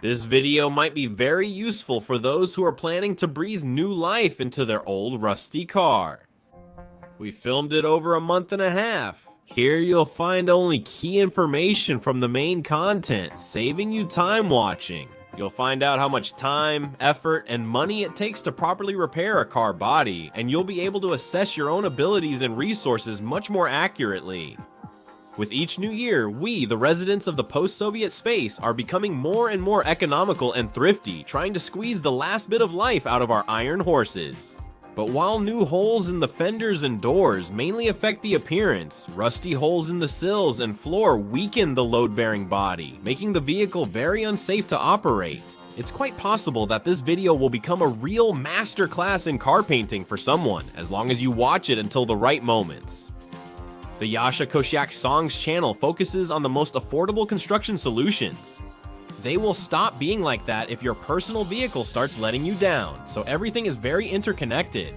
This video might be very useful for those who are planning to breathe new life into their old rusty car. We filmed it over a month and a half. Here you'll find only key information from the main content, saving you time watching. You'll find out how much time, effort, and money it takes to properly repair a car body, and you'll be able to assess your own abilities and resources much more accurately. With each new year, we, the residents of the post-Soviet space, are becoming more and more economical and thrifty, trying to squeeze the last bit of life out of our iron horses. But while new holes in the fenders and doors mainly affect the appearance, rusty holes in the sills and floor weaken the load-bearing body, making the vehicle very unsafe to operate. It's quite possible that this video will become a real masterclass in car painting for someone, as long as you watch it until the right moments. The Yasha Kosyak Songs channel focuses on the most affordable construction solutions. They will stop being like that if your personal vehicle starts letting you down, so everything is very interconnected.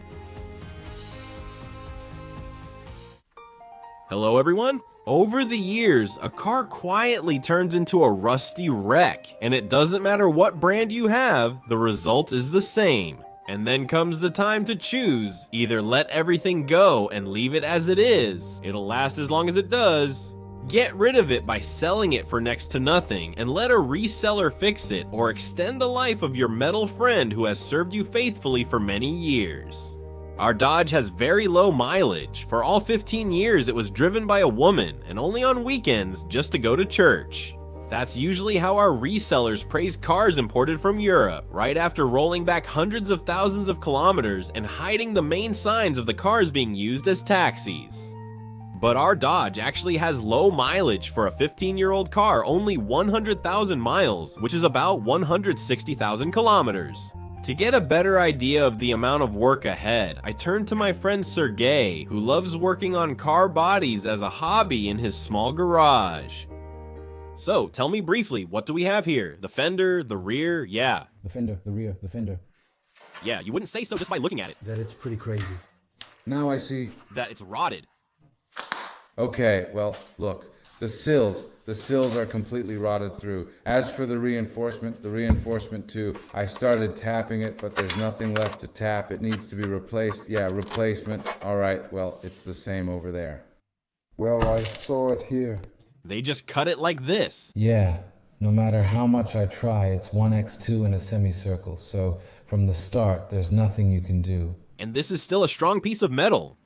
Hello everyone? Over the years, a car quietly turns into a rusty wreck, and it doesn't matter what brand you have, the result is the same. And then comes the time to choose, either let everything go and leave it as it is, it'll last as long as it does, get rid of it by selling it for next to nothing and let a reseller fix it, or extend the life of your metal friend who has served you faithfully for many years. Our Dodge has very low mileage. For all 15 years it was driven by a woman, and only on weekends just to go to church. That's usually how our resellers praise cars imported from Europe, right after rolling back hundreds of thousands of kilometers and hiding the main signs of the cars being used as taxis. But our Dodge actually has low mileage for a 15-year-old car, only 100,000 miles, which is about 160,000 kilometers. To get a better idea of the amount of work ahead, I turned to my friend Sergey, who loves working on car bodies as a hobby in his small garage. So, tell me briefly, what do we have here? The fender, the rear, yeah. The fender, the rear, the fender. Yeah, you wouldn't say so just by looking at it. That it's pretty crazy. Now I see. That it's rotted. Okay, well, look, the sills are completely rotted through. As for the reinforcement too, I started tapping it, but there's nothing left to tap. It needs to be replaced. Yeah, replacement. All right, well, it's the same over there. Well, I saw it here. They just cut it like this. Yeah, no matter how much I try, it's 1x2 in a semicircle, so from the start, there's nothing you can do. And this is still a strong piece of metal.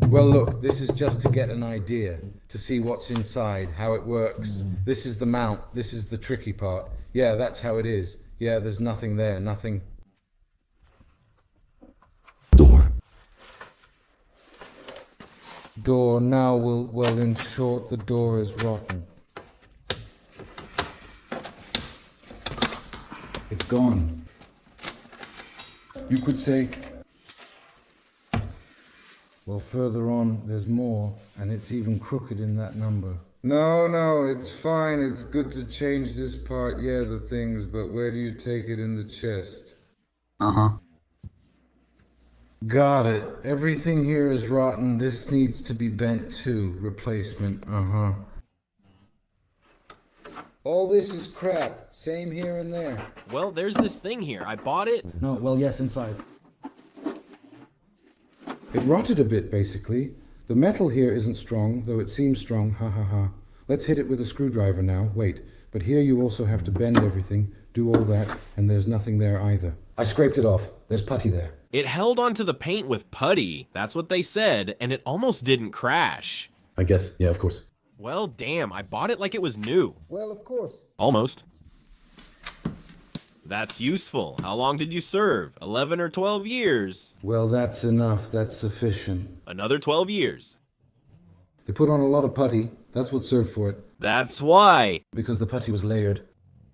Well, look, this is just to get an idea, to see what's inside, how it works. This is the mount, this is the tricky part. Yeah, that's how it is. Yeah, there's nothing there, nothing. Door, now well, in short, the door is rotten. It's gone. You could say, well, further on, there's more, and it's even crooked in that number. No, it's fine. It's good to change this part, yeah, the things, but where do you take it in the chest? Got it. Everything here is rotten. This needs to be bent too. Replacement, All this is crap. Same here and there. Well, there's this thing here. I bought it. No, well, yes, inside. It rotted a bit, basically. The metal here isn't strong, though it seems strong, Let's hit it with a screwdriver now. Wait, but here you also have to bend everything, do all that, and there's nothing there either. I scraped it off. There's putty there. It held onto the paint with putty. That's what they said, and it almost didn't crash. I guess, yeah, of course. Well, damn, I bought it like it was new. Well, of course. Almost. That's useful. How long did you serve? 11 or 12 years? Well, that's enough. That's sufficient. Another 12 years. They put on a lot of putty. That's what served for it. That's why. Because the putty was layered.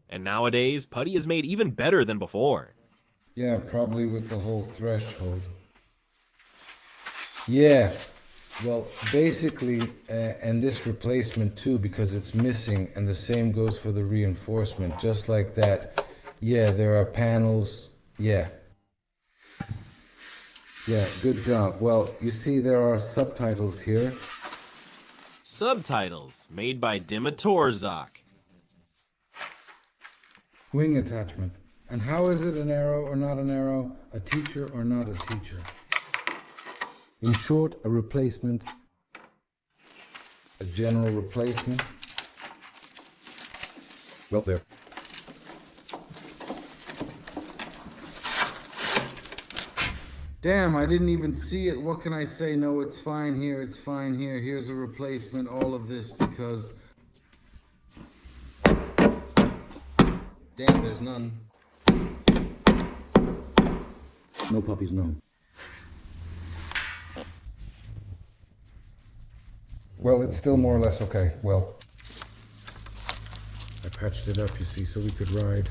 And nowadays, putty is made even better than before. Yeah, probably with the whole threshold. Yeah. Well, basically, and this replacement too, because it's missing, and the same goes for the reinforcement, just like that. Yeah, there are panels. Yeah. Yeah, good job. Well, you see there are subtitles here. Subtitles, made by Dimatorzak. Wing attachment. And how is it an arrow or not an arrow? A teacher or not a teacher? In short, a replacement. A general replacement. Well, there. Damn, I didn't even see it. What can I say? No, it's fine here. It's fine here. Here's a replacement. All of this because... Damn, there's none. No puppies, no. Well, it's still more or less okay. Well, I patched it up, you see, so we could ride.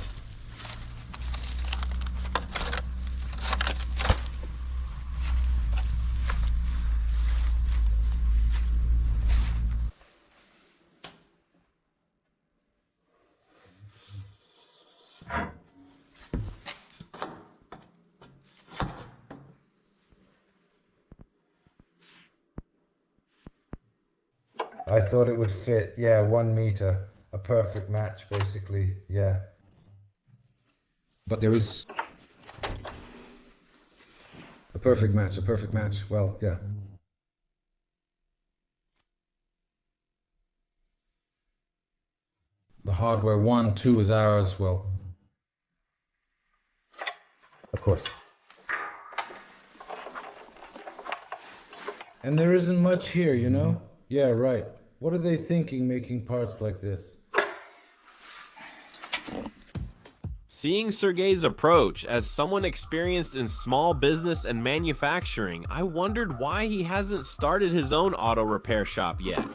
I thought it would fit, yeah, 1 meter. A perfect match, basically, yeah. But there is a perfect match. Well, yeah. The hardware 1, 2 is ours, well, of course. And there isn't much here, you know? Yeah, right. What are they thinking making parts like this? Seeing Sergey's approach as someone experienced in small business and manufacturing, I wondered why he hasn't started his own auto repair shop yet.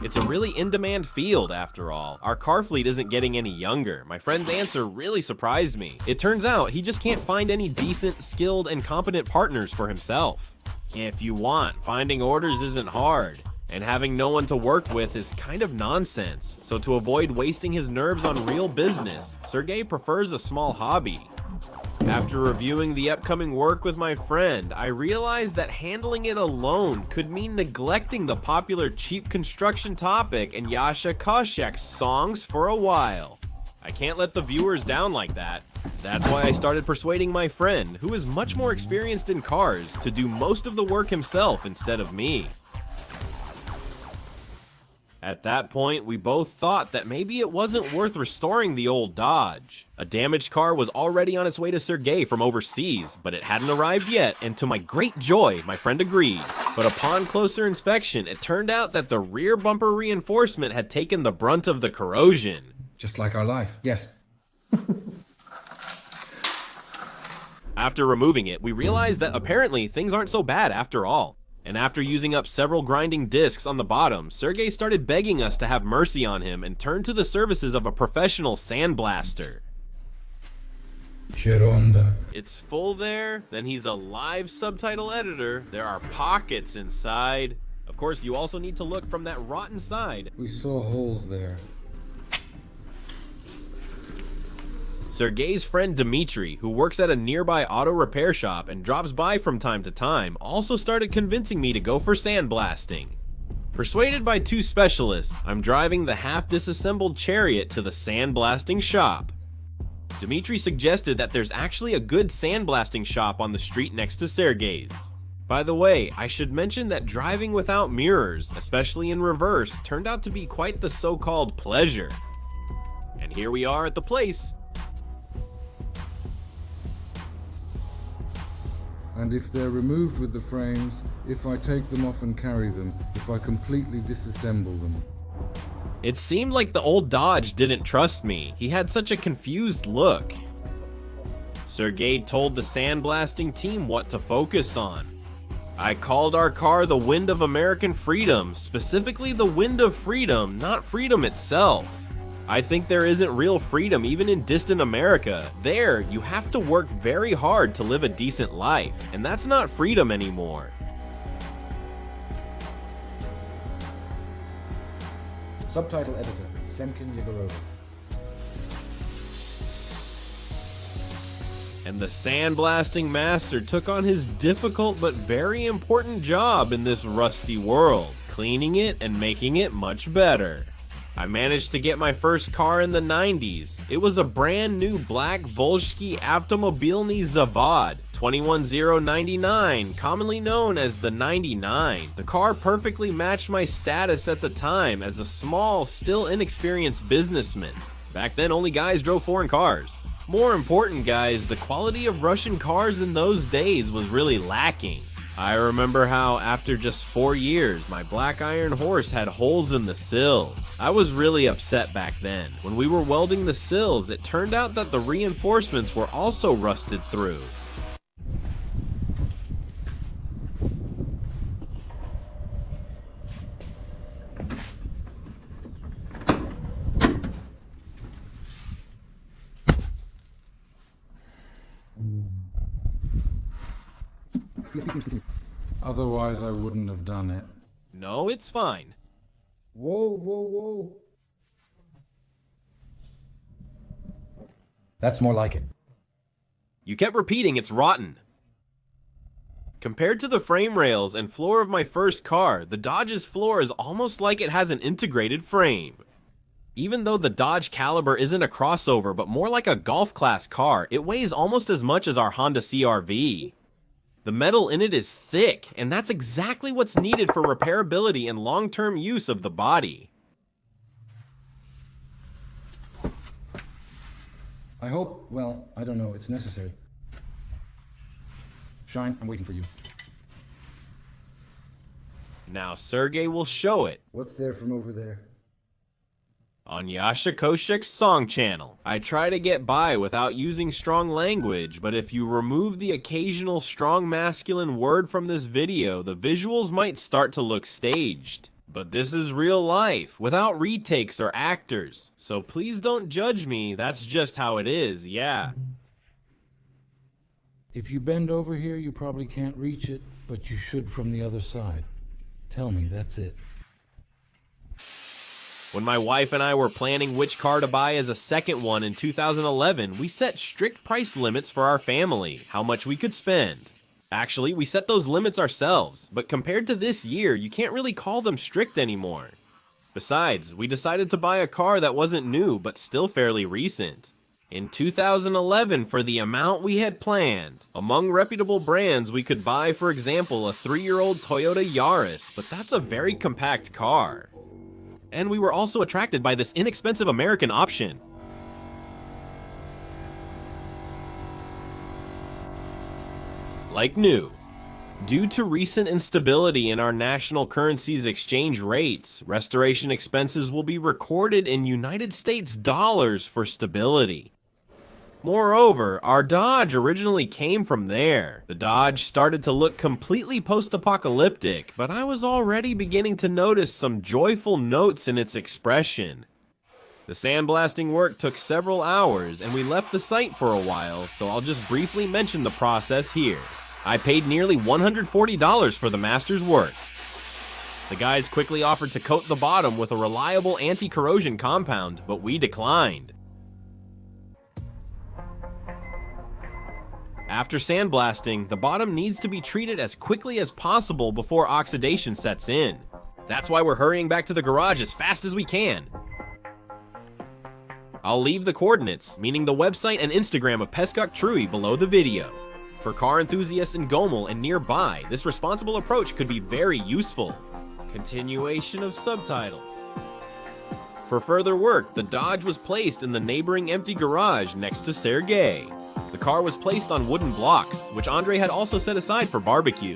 It's a really in-demand field, after all. Our car fleet isn't getting any younger. My friend's answer really surprised me. It turns out he just can't find any decent, skilled, and competent partners for himself. If you want, finding orders isn't hard. And having no one to work with is kind of nonsense, so to avoid wasting his nerves on real business, Sergey prefers a small hobby. After reviewing the upcoming work with my friend, I realized that handling it alone could mean neglecting the popular cheap construction topic and Yasha Koshek's songs for a while. I can't let the viewers down like that. That's why I started persuading my friend, who is much more experienced in cars, to do most of the work himself instead of me. At that point, we both thought that maybe it wasn't worth restoring the old Dodge. A damaged car was already on its way to Sergey from overseas, but it hadn't arrived yet, and to my great joy, my friend agreed. But upon closer inspection, it turned out that the rear bumper reinforcement had taken the brunt of the corrosion. Just like our life, yes. After removing it, we realized that apparently things aren't so bad after all. And after using up several grinding discs on the bottom, Sergey started begging us to have mercy on him and turn to the services of a professional sandblaster. Chironda. It's full there, then he's a live subtitle editor, there are pockets inside. Of course, you also need to look from that rotten side. We saw holes there. Sergey's friend Dmitry, who works at a nearby auto repair shop and drops by from time to time, also started convincing me to go for sandblasting. Persuaded by 2 specialists, I'm driving the half-disassembled Chariot to the sandblasting shop. Dmitry suggested that there's actually a good sandblasting shop on the street next to Sergey's. By the way, I should mention that driving without mirrors, especially in reverse, turned out to be quite the so-called pleasure. And here we are at the place. And if they're removed with the frames, if I take them off and carry them, if I completely disassemble them. It seemed like the old Dodge didn't trust me. He had such a confused look. Sergey told the sandblasting team what to focus on. I called our car the Wind of American Freedom, specifically the Wind of Freedom, not freedom itself. I think there isn't real freedom even in distant America. There, you have to work very hard to live a decent life, and that's not freedom anymore. Subtitle editor, Semkin Yegorova. And the sandblasting master took on his difficult but very important job in this rusty world, cleaning it and making it much better. I managed to get my first car in the 90s. It was a brand new black Volkswagen Automobilny Zawod 21099, commonly known as the 99. The car perfectly matched my status at the time as a small, still inexperienced businessman. Back then, only guys drove foreign cars. More important, guys, the quality of Russian cars in those days was really lacking. I remember how after just 4 years, my black iron horse had holes in the sills. I was really upset back then. When we were welding the sills, it turned out that the reinforcements were also rusted through. Otherwise, I wouldn't have done it. No, it's fine. Whoa, whoa, whoa. That's more like it. You kept repeating it's rotten. Compared to the frame rails and floor of my first car, the Dodge's floor is almost like it has an integrated frame. Even though the Dodge Caliber isn't a crossover but more like a golf class car, it weighs almost as much as our Honda CR-V. The metal in it is thick, and that's exactly what's needed for repairability and long-term use of the body. I hope, well, I don't know, it's necessary. Shine, I'm waiting for you. Now Sergey will show it What's there from over there? on Yasha Koshek's song channel. I try to get by without using strong language, but if you remove the occasional strong masculine word from this video, the visuals might start to look staged. But this is real life, without retakes or actors, so please don't judge me, that's just how it is, yeah. If you bend over here, you probably can't reach it, but you should from the other side. Tell me, that's it. When my wife and I were planning which car to buy as a second one in 2011, we set strict price limits for our family, how much we could spend. Actually, we set those limits ourselves, but compared to this year, you can't really call them strict anymore. Besides, we decided to buy a car that wasn't new, but still fairly recent. In 2011, for the amount we had planned, among reputable brands we could buy, for example, a 3-year-old Toyota Yaris, but that's a very compact car. And we were also attracted by this inexpensive American option. Like new. Due to recent instability in our national currency's exchange rates, restoration expenses will be recorded in United States dollars for stability. Moreover, our Dodge originally came from there. The Dodge started to look completely post-apocalyptic, but I was already beginning to notice some joyful notes in its expression. The sandblasting work took several hours, and we left the site for a while, so I'll just briefly mention the process here. I paid nearly $140 for the master's work. The guys quickly offered to coat the bottom with a reliable anti-corrosion compound, but we declined. After sandblasting, the bottom needs to be treated as quickly as possible before oxidation sets in. That's why we're hurrying back to the garage as fast as we can. I'll leave the coordinates, meaning the website and Instagram of Peskok Trui, below the video. For car enthusiasts in Gomel and nearby, this responsible approach could be very useful. Continuation of subtitles. For further work, the Dodge was placed in the neighboring empty garage next to Sergey. The car was placed on wooden blocks, which Andre had also set aside for barbecue.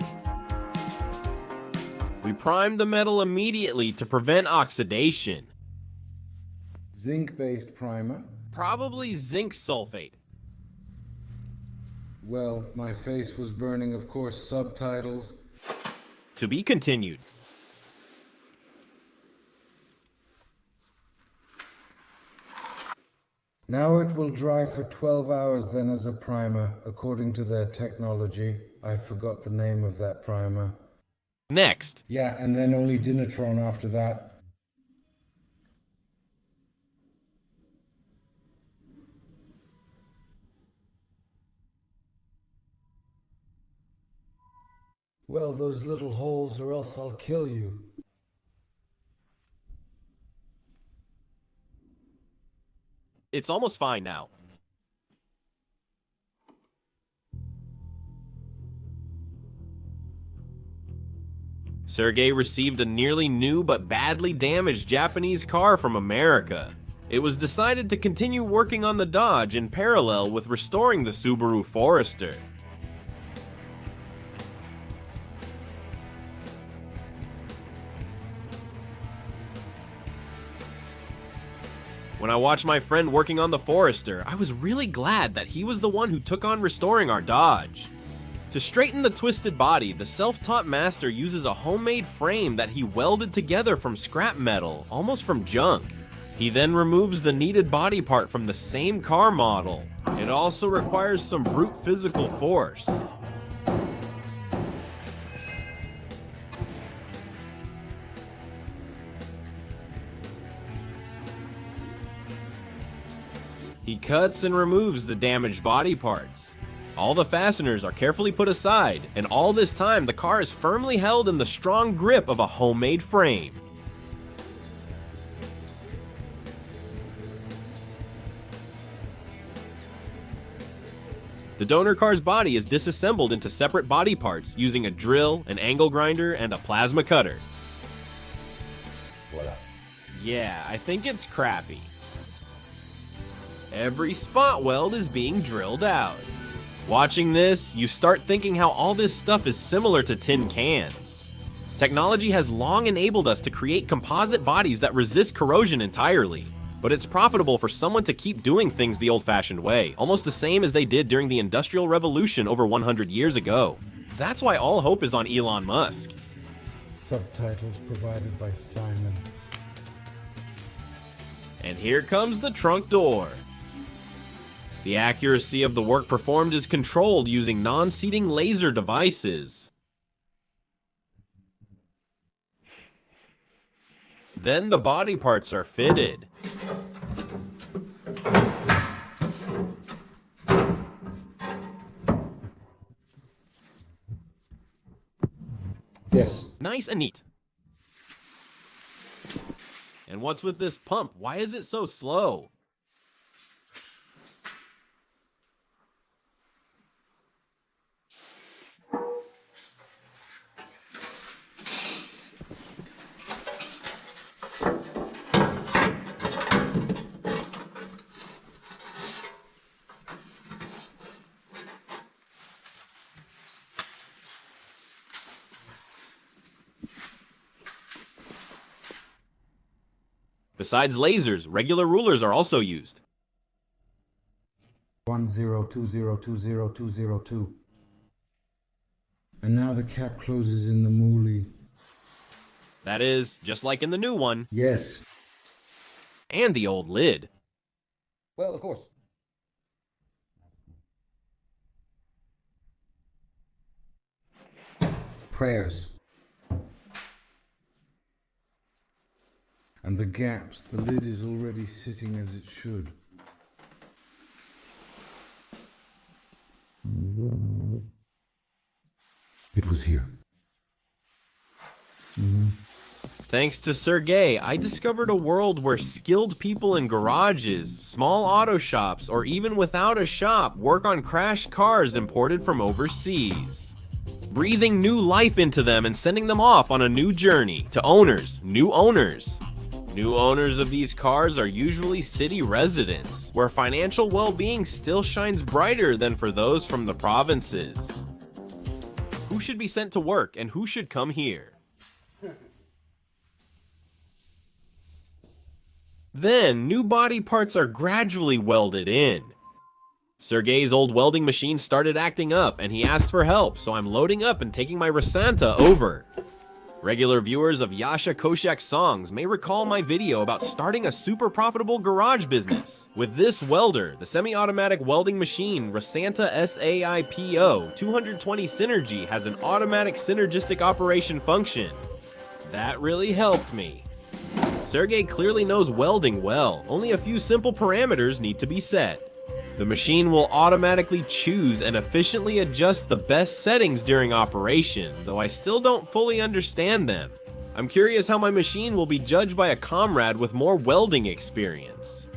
We primed the metal immediately to prevent oxidation. Zinc-based primer. Probably zinc sulfate. Well, my face was burning, of course, subtitles. To be continued. Now it will dry for 12 hours then as a primer, according to their technology. I forgot the name of that primer. Next. Yeah, and then only Dinatron after that. Well, those little holes, or else I'll kill you. it's almost fine now. Sergey received a nearly new but badly damaged Japanese car from America. It was decided to continue working on the Dodge in parallel with restoring the Subaru Forester. When I watched my friend working on the Forester, I was really glad that he was the one who took on restoring our Dodge. To straighten the twisted body, the self-taught master uses a homemade frame that he welded together from scrap metal, almost from junk. He then removes the needed body part from the same car model. It also requires some brute physical force. He cuts and removes the damaged body parts. All the fasteners are carefully put aside, and all this time the car is firmly held in the strong grip of a homemade frame. The donor car's body is disassembled into separate body parts using a drill, an angle grinder, and a plasma cutter. Voila. Yeah, I think it's crappy. Every spot weld is being drilled out. Watching this, you start thinking how all this stuff is similar to tin cans. Technology has long enabled us to create composite bodies that resist corrosion entirely, but it's profitable for someone to keep doing things the old-fashioned way, almost the same as they did during the Industrial Revolution over 100 years ago. That's why all hope is on Elon Musk. Subtitles provided by Simon. And here comes the trunk door. The accuracy of the work performed is controlled using non-seating laser devices. Then the body parts are fitted. Yes. Nice and neat. And what's with this pump? Why is it so slow? Besides lasers, regular rulers are also used. 1020202002. And now the cap closes in the moolie. That is, just like in the new one, Yes. and the old lid. Well, of course. Prayers. And the gaps, the lid is already sitting as it should. It was here. Thanks to Sergey, I discovered a world where skilled people in garages, small auto shops, or even without a shop work on crashed cars imported from overseas, breathing new life into them and sending them off on a new journey to owners, new owners. New owners of these cars are usually city residents, where financial well-being still shines brighter than for those from the provinces. Who should be sent to work and who should come here? Then, new body parts are gradually welded in. Sergey's old welding machine started acting up and he asked for help, so I'm loading up and taking my Rasanta over. Regular viewers of Yasha Koshak's songs may recall my video about starting a super profitable garage business. With this welder, the semi-automatic welding machine Rasanta SAIPO 220 Synergy has an automatic synergistic operation function. That really helped me. Sergey clearly knows welding well, only a few simple parameters need to be set. The machine will automatically choose and efficiently adjust the best settings during operation, though I still don't fully understand them. I'm curious how my machine will be judged by a comrade with more welding experience.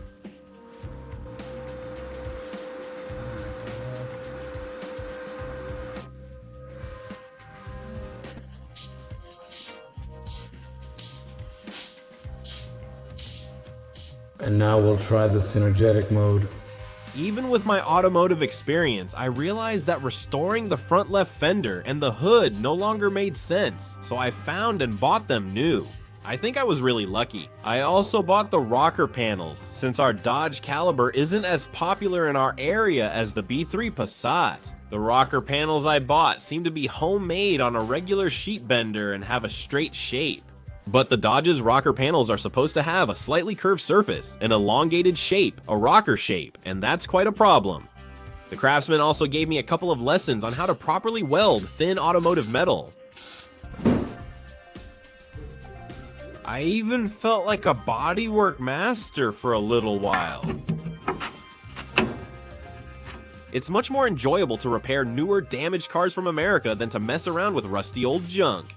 And now we'll try the synergetic mode. Even with my automotive experience, I realized that restoring the front left fender and the hood no longer made sense, so I found and bought them new. I think I was really lucky. I also bought the rocker panels, since our Dodge Caliber isn't as popular in our area as the B3 Passat. The rocker panels I bought seem to be homemade on a regular sheet bender and have a straight shape. But the Dodge's rocker panels are supposed to have a slightly curved surface, an elongated shape, a rocker shape, and that's quite a problem. The craftsman also gave me a couple of lessons on how to properly weld thin automotive metal. I even felt like a bodywork master for a little while. It's much more enjoyable to repair newer, damaged cars from America than to mess around with rusty old junk.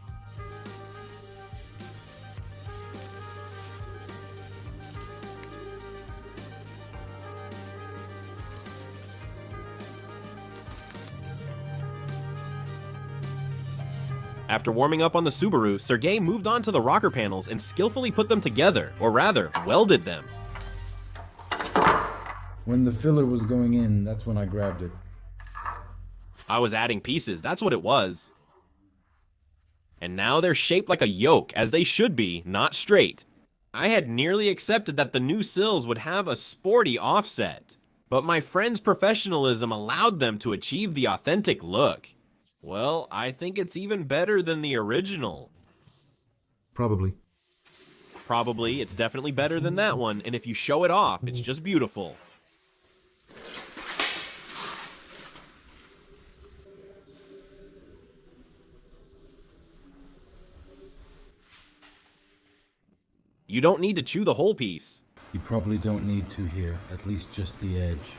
After warming up on the Subaru, Sergey moved on to the rocker panels and skillfully put them together, or rather, welded them. When the filler was going in, that's when I grabbed it. I was adding pieces, that's what it was. And now they're shaped like a yoke, as they should be, not straight. I had nearly accepted that the new sills would have a sporty offset, but my friend's professionalism allowed them to achieve the authentic look. Well, I think it's even better than the original. Probably. Probably, it's definitely better than that one, and if you show it off, it's just beautiful. You don't need to chew the whole piece. You probably don't need to here, at least just the edge.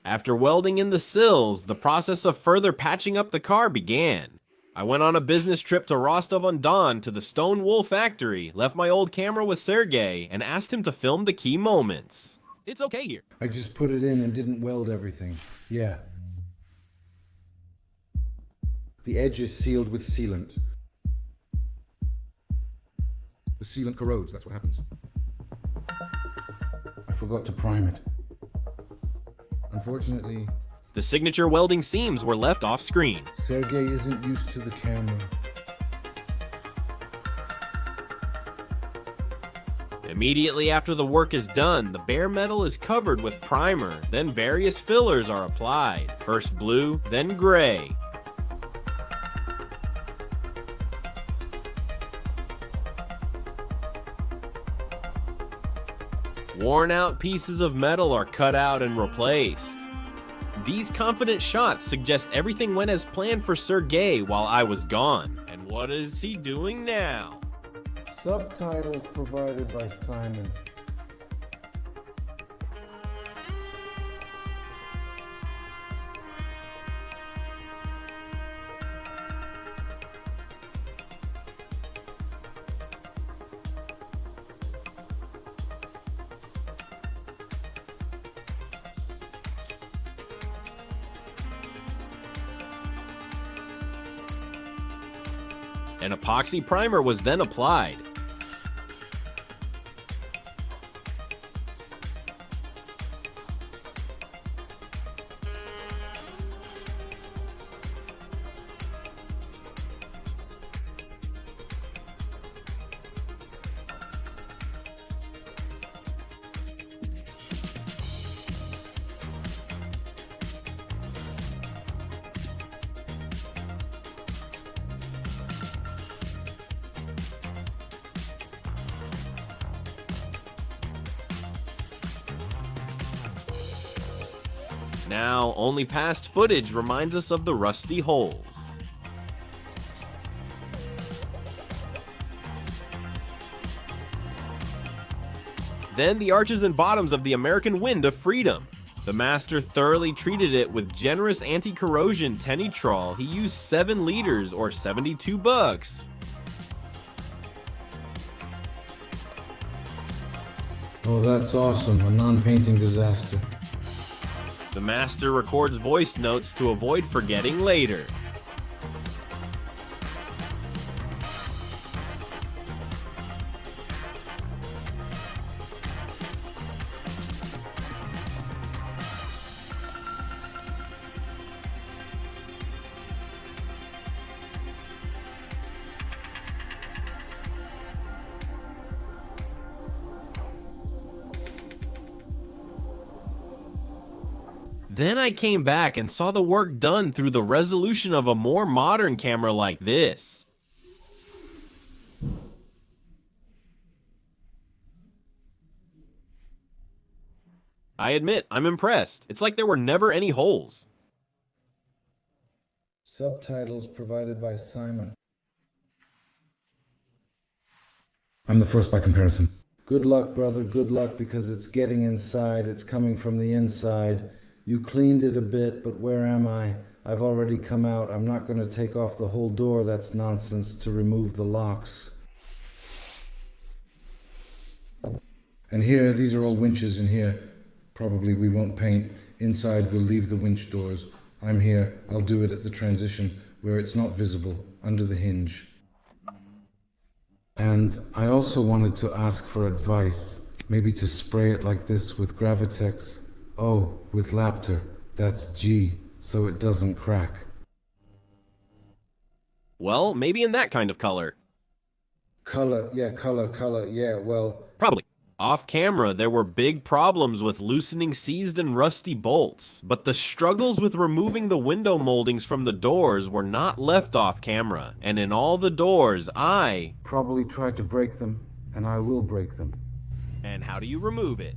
After welding in the sills, the process of further patching up the car began. I went on a business trip to Rostov-on-Don to the Stone Wool factory, left my old camera with Sergey, and asked him to film the key moments. It's okay here. I just put it in and didn't weld everything. Yeah. The edge is sealed with sealant. The sealant corrodes, that's what happens. I forgot to prime it. Unfortunately, The signature welding seams were left off screen. Sergey isn't used to the camera. Immediately after the work is done, the bare metal is covered with primer, then various fillers are applied. First blue, then gray. Worn out pieces of metal are cut out and replaced. These confident shots suggest everything went as planned for Sergey while I was gone. And what is he doing now? Subtitles provided by Simon. An epoxy primer was then applied. Now, only past footage reminds us of the rusty holes. Then the arches and bottoms of the American Wind of Freedom. The master thoroughly treated it with generous anti-corrosion Tenitrol. He used 7 liters or 72 bucks. Oh, that's awesome. A non-painting disaster. The master records voice notes to avoid forgetting later. Then I came back and saw the work done through the resolution of a more modern camera like this. I admit, I'm impressed. It's like there were never any holes. Subtitles provided by Simon. I'm the first by comparison. Good luck, brother, good luck, because it's getting inside. It's coming from the inside. You cleaned it a bit, but where am I? I've already come out. I'm not going to take off the whole door. That's nonsense to remove the locks. And here, these are all winches in here. Probably we won't paint. Inside, we'll leave the winch doors. I'm here. I'll do it at the transition, where it's not visible, under the hinge. And I also wanted to ask for advice. Maybe to spray it like this with Gravitex. Oh, with Lapter. That's G, so it doesn't crack. Well, maybe in that kind of color. Color, yeah, well... Probably. Off camera, there were big problems with loosening seized and rusty bolts, but the struggles with removing the window moldings from the doors were not left off camera, and in all the doors, I Probably tried to break them, and I will break them. And how do you remove it?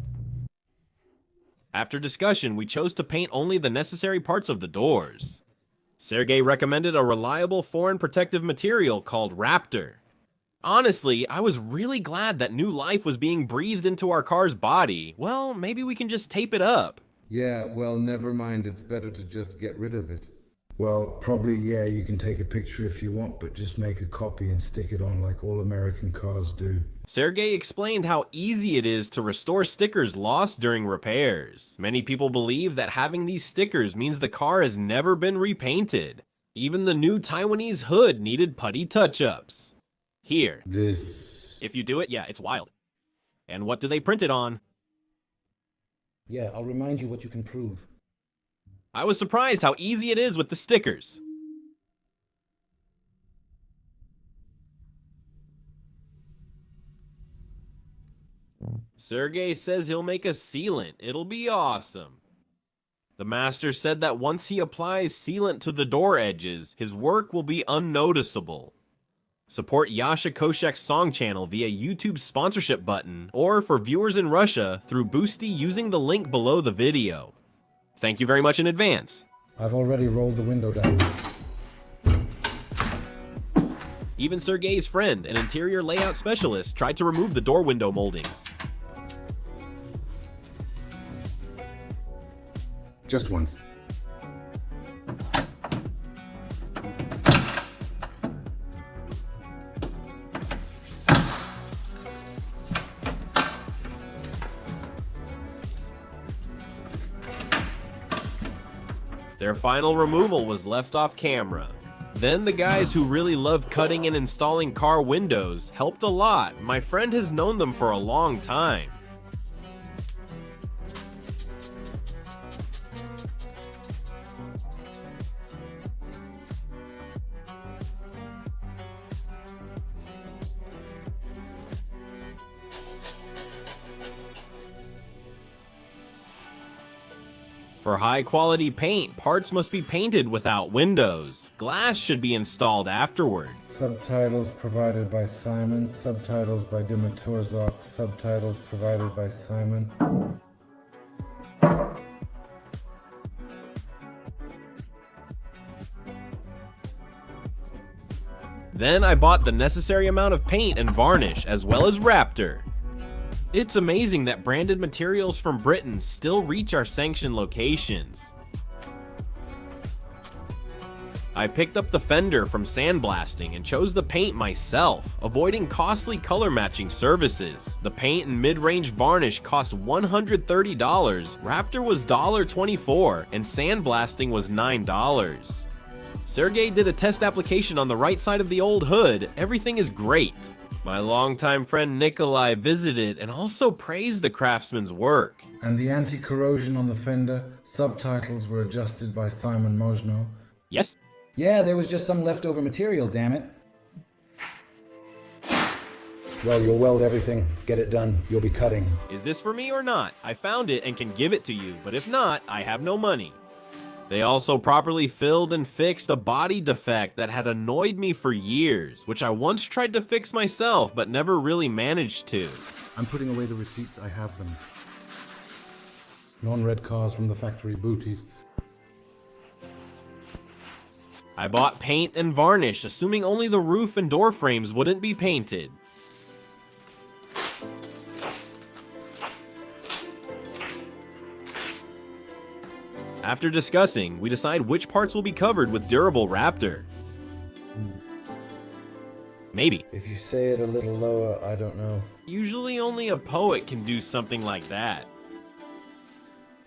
After discussion, we chose to paint only the necessary parts of the doors. Sergey recommended a reliable foreign protective material called Raptor. Honestly, I was really glad that new life was being breathed into our car's body. Well, maybe we can just tape it up. Yeah, well, never mind. It's better to just get rid of it. Well, probably, yeah, you can take a picture if you want, but just make a copy and stick it on like all American cars do. Sergey explained how easy it is to restore stickers lost during repairs. Many people believe that having these stickers means the car has never been repainted. Even the new Taiwanese hood needed putty touch-ups. Here. This... If you do it, yeah, it's wild. And what do they print it on? Yeah, I'll remind you what you can prove. I was surprised how easy it is with the stickers. Sergey says he'll make a sealant. It'll be awesome. The master said that once he applies sealant to the door edges, his work will be unnoticeable. Support Yasha Koshek's song channel via YouTube's sponsorship button, or for viewers in Russia, through Boosty using the link below the video. Thank you very much in advance. I've already rolled the window down. Even Sergey's friend, an interior layout specialist, tried to remove the door window moldings. Just once. Their final removal was left off camera. Then the guys who really love cutting and installing car windows helped a lot. My friend has known them for a long time. For high-quality paint, parts must be painted without windows. Glass should be installed afterward. Subtitles provided by Simon, subtitles by Dimaturzak, subtitles provided by Simon. Then I bought the necessary amount of paint and varnish, as well as Raptor. It's amazing that branded materials from Britain still reach our sanctioned locations. I picked up the fender from Sandblasting and chose the paint myself, avoiding costly color matching services. The paint and mid-range varnish cost $130, Raptor was $24, and Sandblasting was $9. Sergey did a test application on the right side of the old hood. Everything is great. My longtime friend Nikolai visited and also praised the craftsman's work. And the anti-corrosion on the fender, subtitles were adjusted by Simon Mojno. Yes? Yeah, there was just some leftover material, damn it. Well, you'll weld everything, get it done, you'll be cutting. Is this for me or not? I found it and can give it to you, but if not, I have no money. They also properly filled and fixed a body defect that had annoyed me for years, which I once tried to fix myself but never really managed to. I'm putting away the receipts, I have them. Non-red cars from the factory booties. I bought paint and varnish, assuming only the roof and door frames wouldn't be painted. After discussing, we decide which parts will be covered with durable Raptor. Maybe. If you say it a little lower, I don't know. Usually only a poet can do something like that.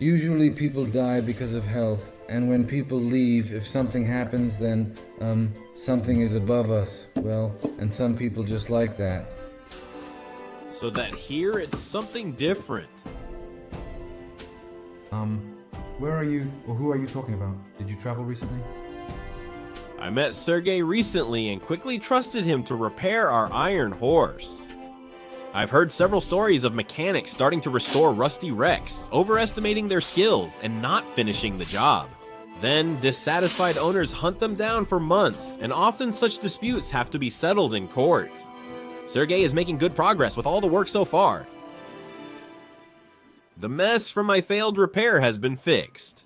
Usually people die because of health, and when people leave, if something happens, then, something is above us. Well, and some people just like that. So that here it's something different. Where are you, or who are you talking about? Did you travel recently? I met Sergey recently and quickly trusted him to repair our iron horse. I've heard several stories of mechanics starting to restore rusty wrecks, overestimating their skills and not finishing the job. Then, dissatisfied owners hunt them down for months, and often such disputes have to be settled in court. Sergey is making good progress with all the work so far. The mess from my failed repair has been fixed.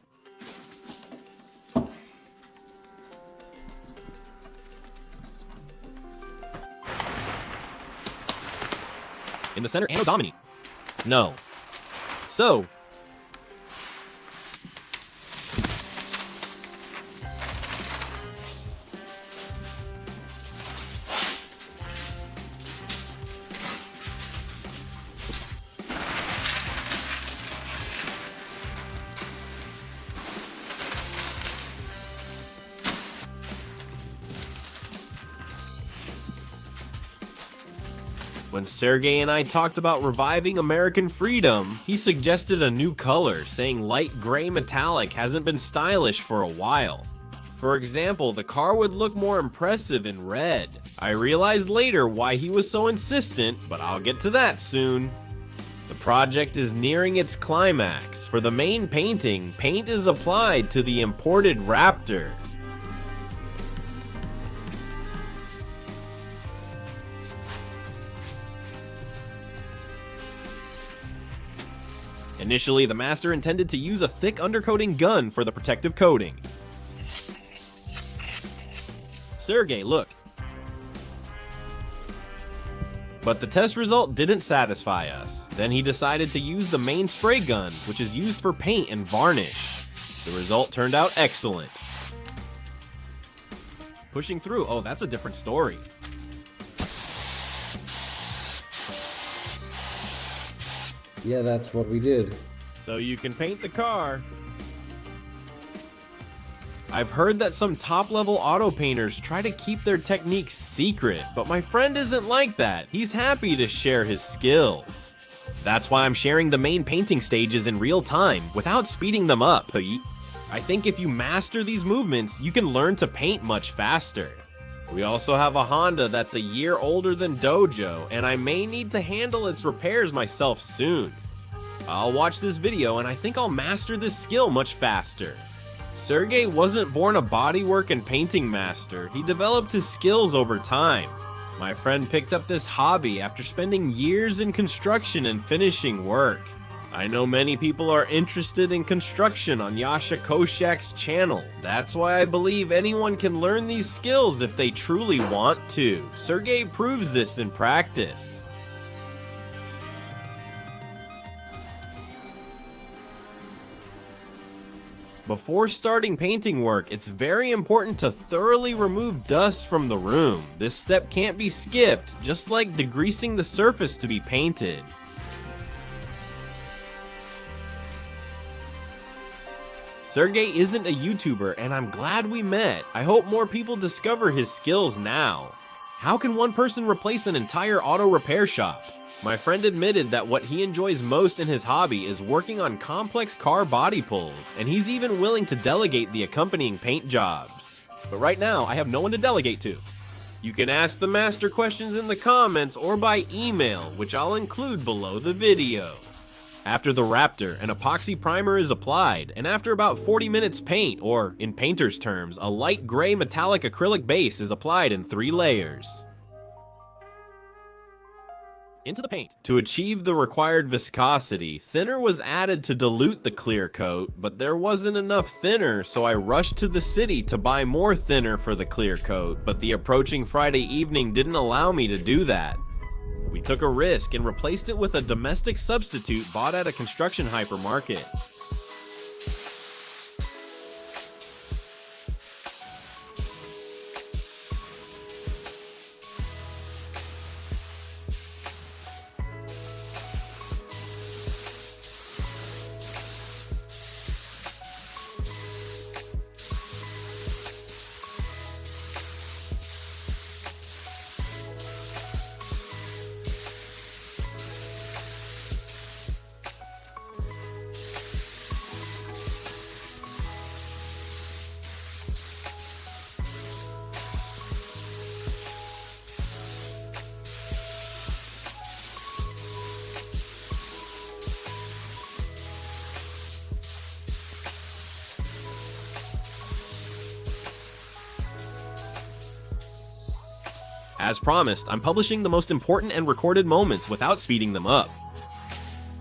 In the center, Anno Domini. No. So, when Sergey and I talked about reviving American freedom, he suggested a new color, saying light gray metallic hasn't been stylish for a while. For example, the car would look more impressive in red. I realized later why he was so insistent, but I'll get to that soon. The project is nearing its climax. For the main painting, paint is applied to the imported Raptor. Initially, the master intended to use a thick undercoating gun for the protective coating. Sergey, look. But the test result didn't satisfy us. Then he decided to use the main spray gun, which is used for paint and varnish. The result turned out excellent. Pushing through, oh, that's a different story. Yeah, that's what we did. So you can paint the car. I've heard that some top-level auto painters try to keep their techniques secret, but my friend isn't like that. He's happy to share his skills. That's why I'm sharing the main painting stages in real time, without speeding them up. I think if you master these movements, you can learn to paint much faster. We also have a Honda that's a year older than Dojo, and I may need to handle its repairs myself soon. I'll watch this video and I think I'll master this skill much faster. Sergey wasn't born a bodywork and painting master, he developed his skills over time. My friend picked up this hobby after spending years in construction and finishing work. I know many people are interested in construction on Yasha Koshak's channel. That's why I believe anyone can learn these skills if they truly want to. Sergey proves this in practice. Before starting painting work, it's very important to thoroughly remove dust from the room. This step can't be skipped, just like degreasing the surface to be painted. Sergey isn't a YouTuber, and I'm glad we met. I hope more people discover his skills now. How can one person replace an entire auto repair shop? My friend admitted that what he enjoys most in his hobby is working on complex car body pulls, and he's even willing to delegate the accompanying paint jobs. But right now, I have no one to delegate to. You can ask the master questions in the comments or by email, which I'll include below the video. After the Raptor, an epoxy primer is applied, and after about 40 minutes paint, or in painter's terms, a light gray metallic acrylic base is applied in 3 layers. Into the paint. To achieve the required viscosity, thinner was added to dilute the clear coat, but there wasn't enough thinner, so I rushed to the city to buy more thinner for the clear coat, but the approaching Friday evening didn't allow me to do that. We took a risk and replaced it with a domestic substitute bought at a construction hypermarket. As promised, I'm publishing the most important and recorded moments without speeding them up.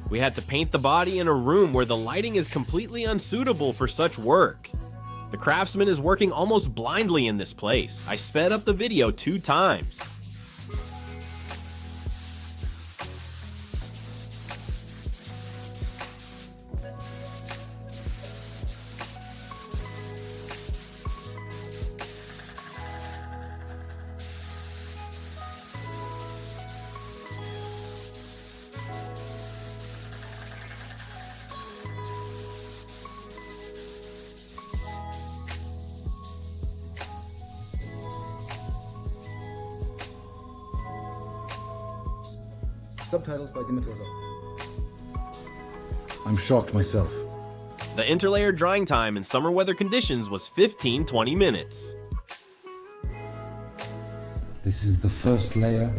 We had to paint the body in a room where the lighting is completely unsuitable for such work. The craftsman is working almost blindly in this place. I sped up the video 2 times. Subtitles by Dimitorzo. I'm shocked myself. The interlayer drying time in summer weather conditions was 15-20 minutes. This is the first layer,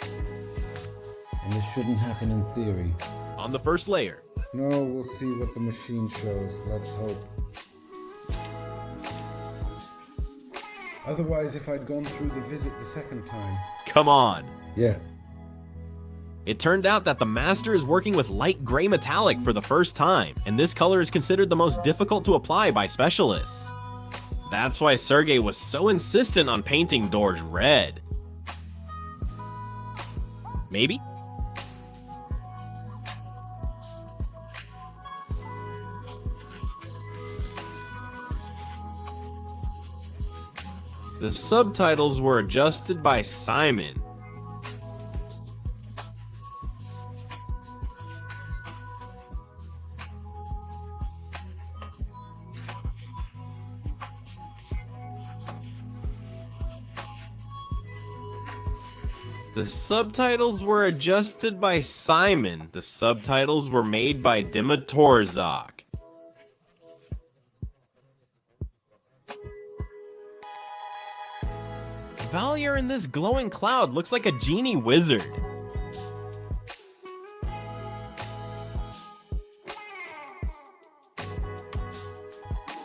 and this shouldn't happen in theory. On the first layer, No, we'll see what the machine shows. Let's hope. Otherwise, if I'd gone through the visit the second time. come on. Yeah. It turned out that the master is working with light gray metallic for the first time, and this color is considered the most difficult to apply by specialists. That's why Sergey was so insistent on painting doors red. Maybe? The subtitles were adjusted by Simon. The subtitles were adjusted by Simon. The subtitles were made by Dimitorzo. Valier in this glowing cloud looks like a genie wizard.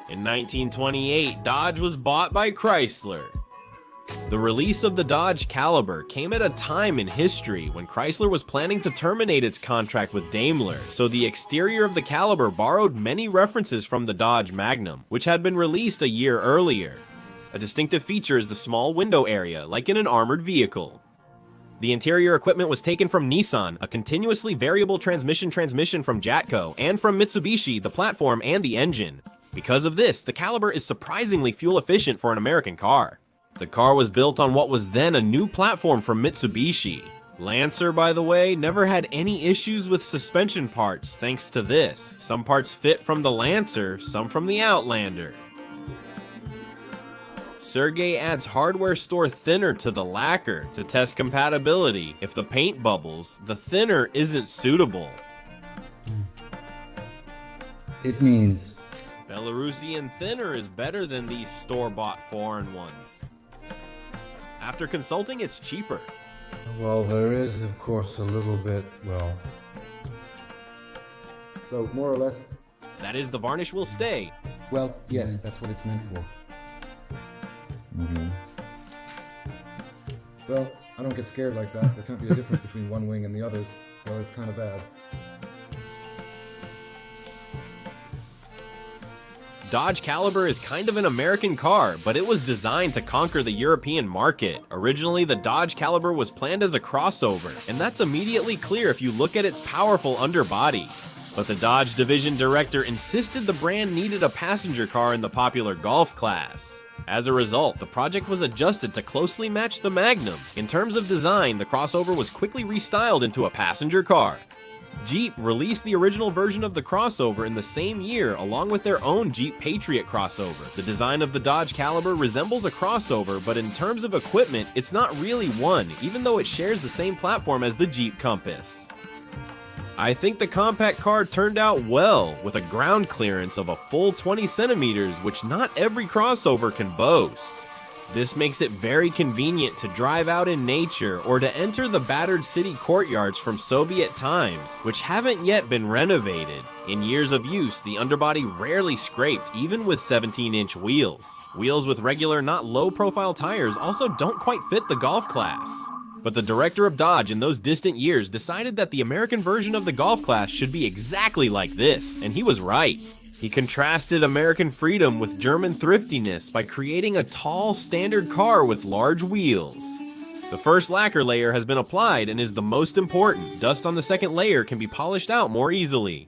In 1928, Dodge was bought by Chrysler. The release of the Dodge Caliber came at a time in history when Chrysler was planning to terminate its contract with Daimler, so the exterior of the Caliber borrowed many references from the Dodge Magnum, which had been released a year earlier. A distinctive feature is the small window area, like in an armored vehicle. The interior equipment was taken from Nissan, a continuously variable transmission from Jatco, and from Mitsubishi, the platform and the engine. Because of this, the Caliber is surprisingly fuel efficient for an American car. The car was built on what was then a new platform from Mitsubishi. Lancer, by the way, never had any issues with suspension parts thanks to this. Some parts fit from the Lancer, some from the Outlander. Sergey adds hardware store thinner to the lacquer to test compatibility. If the paint bubbles, the thinner isn't suitable. It means Belarusian thinner is better than these store-bought foreign ones. After consulting, it's cheaper. Well, there is, of course, a little bit, well... So, more or less... That is, the varnish will stay. Well, yes, that's what it's meant for. Well, I don't get scared like that. There can't be a difference between one wing and the others. Well, it's kind of bad. Dodge Caliber is kind of an American car, but it was designed to conquer the European market. Originally, the Dodge Caliber was planned as a crossover, and that's immediately clear if you look at its powerful underbody. But the Dodge division director insisted the brand needed a passenger car in the popular Golf class. As a result, the project was adjusted to closely match the Magnum. In terms of design, the crossover was quickly restyled into a passenger car. Jeep released the original version of the crossover in the same year along with their own Jeep Patriot crossover. The design of the Dodge Caliber resembles a crossover, but in terms of equipment, it's not really one, even though it shares the same platform as the Jeep Compass. I think the compact car turned out well, with a ground clearance of a full 20 centimeters, which not every crossover can boast. This makes it very convenient to drive out in nature or to enter the battered city courtyards from Soviet times, which haven't yet been renovated. In years of use, the underbody rarely scraped, even with 17-inch wheels. Wheels with regular, not low-profile tires also don't quite fit the Golf class. But the director of Dodge in those distant years decided that the American version of the Golf class should be exactly like this, and he was right. He contrasted American freedom with German thriftiness by creating a tall, standard car with large wheels. The first lacquer layer has been applied and is the most important. Dust on the second layer can be polished out more easily.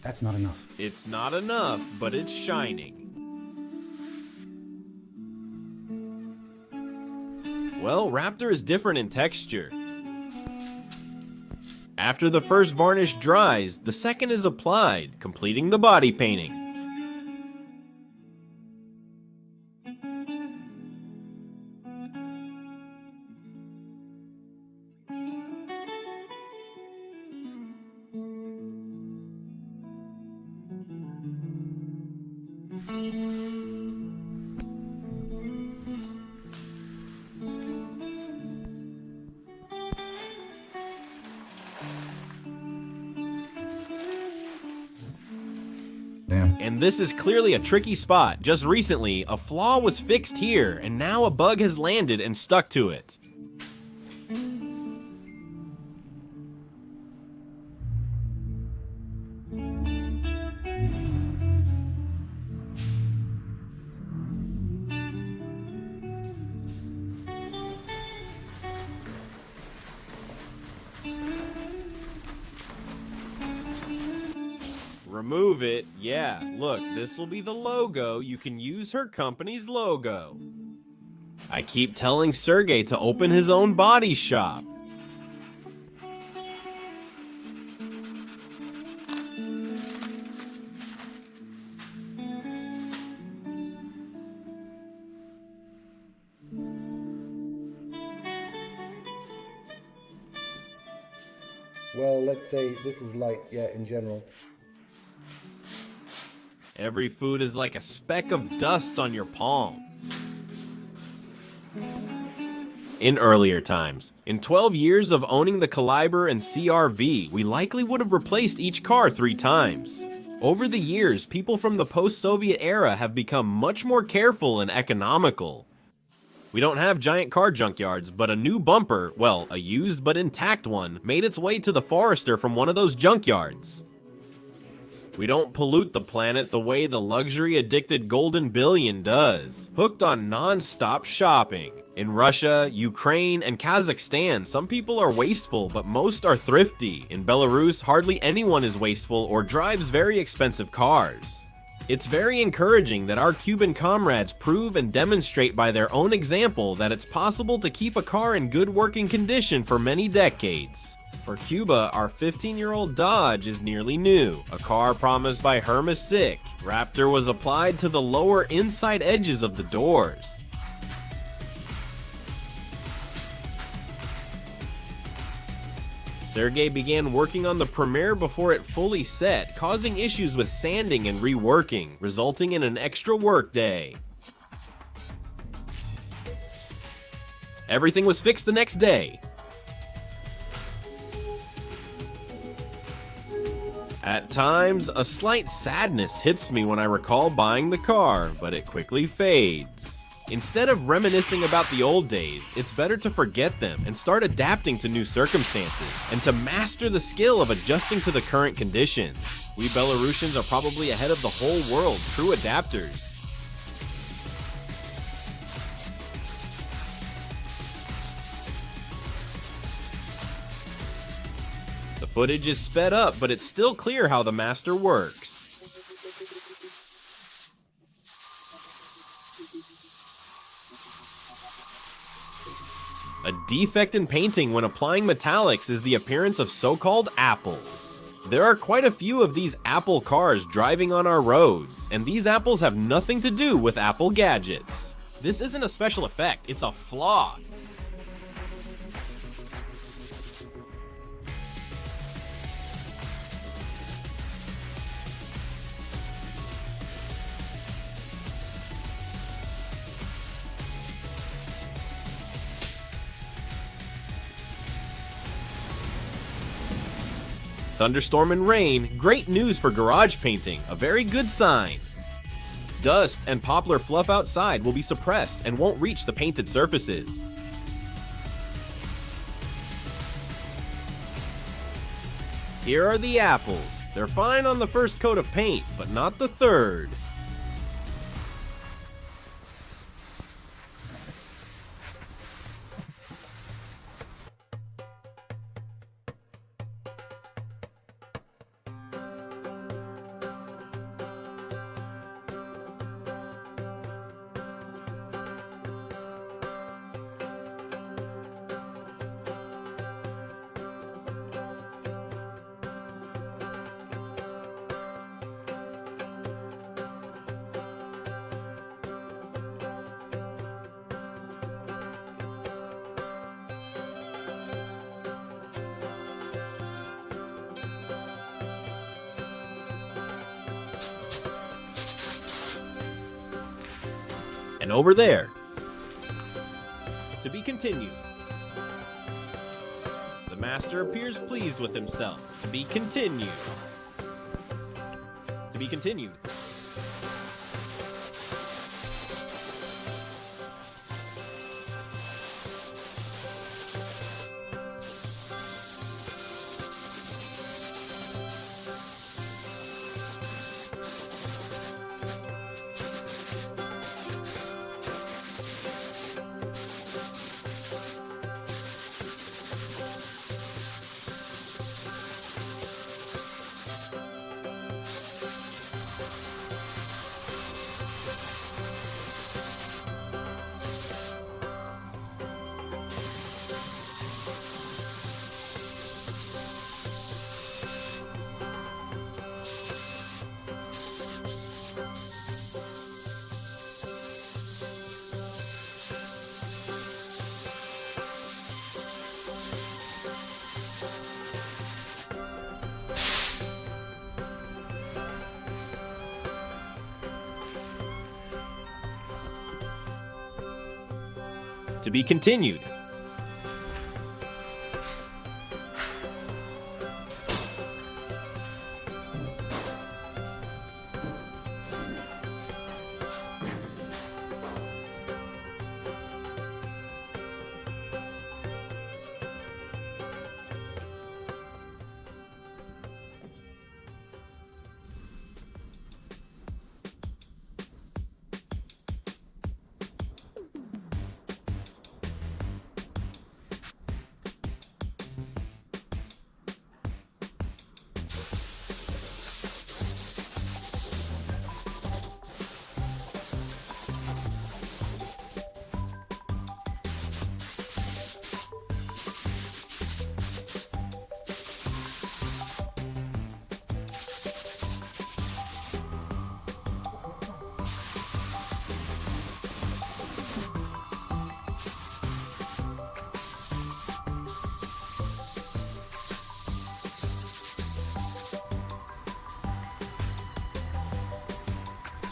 That's not enough. It's not enough, but it's shining. Well, Raptor is different in texture. After the first varnish dries, the second is applied, completing the body painting. And this is clearly a tricky spot. Just recently, a flaw was fixed here, and now a bug has landed and stuck to it. Remove it. Yeah, look, this will be the logo. You can use her company's logo. I keep telling Sergey to open his own body shop. Well, let's say this is light, yeah, in general. Every food is like a speck of dust on your palm. In earlier times, in 12 years of owning the Caliber and CR-V, we likely would have replaced each car 3 times. Over the years, people from the post-Soviet era have become much more careful and economical. We don't have giant car junkyards, but a new bumper, well, a used but intact one, made its way to the Forester from one of those junkyards. We don't pollute the planet the way the luxury-addicted golden billion does, hooked on non-stop shopping. In Russia, Ukraine, and Kazakhstan, some people are wasteful, but most are thrifty. In Belarus, hardly anyone is wasteful or drives very expensive cars. It's very encouraging that our Cuban comrades prove and demonstrate by their own example that it's possible to keep a car in good working condition for many decades. For Cuba, our 15-year-old Dodge is nearly new, a car promised by Hermes Sick. Raptor was applied to the lower inside edges of the doors. Sergey began working on the Premier before it fully set, causing issues with sanding and reworking, resulting in an extra work day. Everything was fixed the next day. At times, a slight sadness hits me when I recall buying the car, but it quickly fades. Instead of reminiscing about the old days, it's better to forget them and start adapting to new circumstances, and to master the skill of adjusting to the current conditions. We Belarusians are probably ahead of the whole world, true adapters. The footage is sped up, but it's still clear how the master works. A defect in painting when applying metallics is the appearance of so-called apples. There are quite a few of these Apple cars driving on our roads, and these apples have nothing to do with Apple gadgets. This isn't a special effect, it's a flaw. Thunderstorm and rain, great news for garage painting, a very good sign. Dust and poplar fluff outside will be suppressed and won't reach the painted surfaces. Here are the apples. They're fine on the first coat of paint, but not the third. And over there. To be continued. The master appears pleased with himself. To be continued. To be continued. To be continued.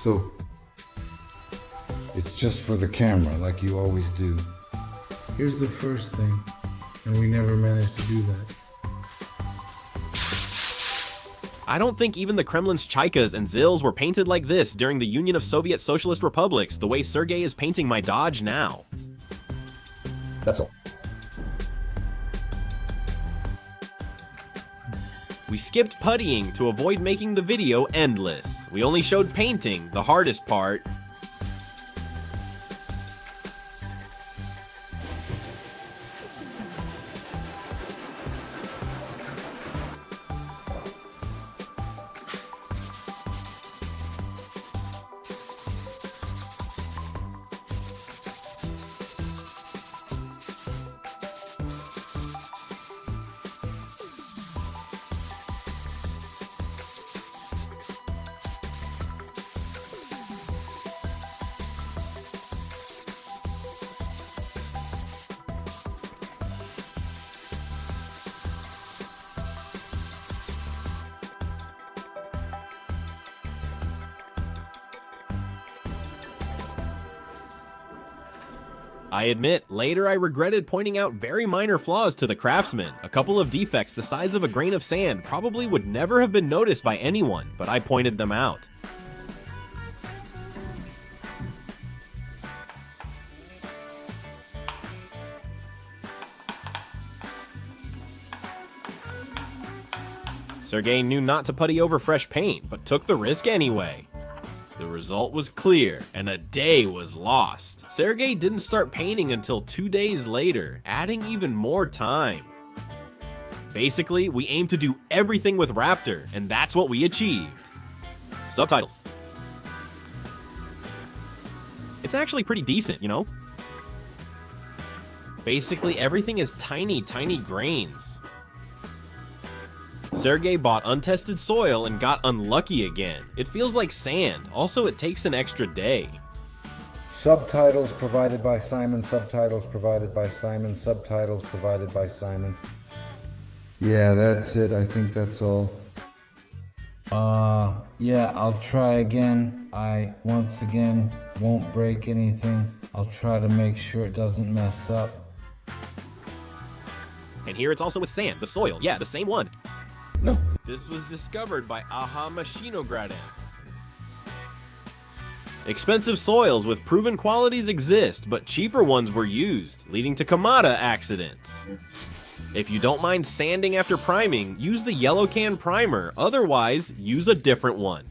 So, it's just for the camera, like you always do. Here's the first thing, and we never managed to do that. I don't think even the Kremlin's Chaikas and Zils were painted like this during the Union of Soviet Socialist Republics the way Sergey is painting my Dodge now. That's all. We skipped puttying to avoid making the video endless. We only showed painting, the hardest part. I admit, later I regretted pointing out very minor flaws to the craftsman. A couple of defects the size of a grain of sand probably would never have been noticed by anyone, but I pointed them out. Sergey knew not to putty over fresh paint, but took the risk anyway. The result was clear, and a day was lost. Sergey didn't start painting until 2 days later, adding even more time. Basically, we aimed to do everything with Raptor, and that's what we achieved. Subtitles. It's actually pretty decent, you know? Basically, everything is tiny grains. Sergey bought untested soil and got unlucky again. It feels like sand. Also, it takes an extra day. Subtitles provided by Simon, subtitles provided by Simon, subtitles provided by Simon. Yeah, that's it. I think that's all. Yeah, I'll try again. I, once again, won't break anything. I'll try to make sure it doesn't mess up. And here it's also with sand, the soil. Yeah, the same one. No. This was discovered by Aha Machinogradem. Expensive soils with proven qualities exist, but cheaper ones were used, leading to Kamada accidents. If you don't mind sanding after priming, use the yellow can primer, otherwise, use a different one.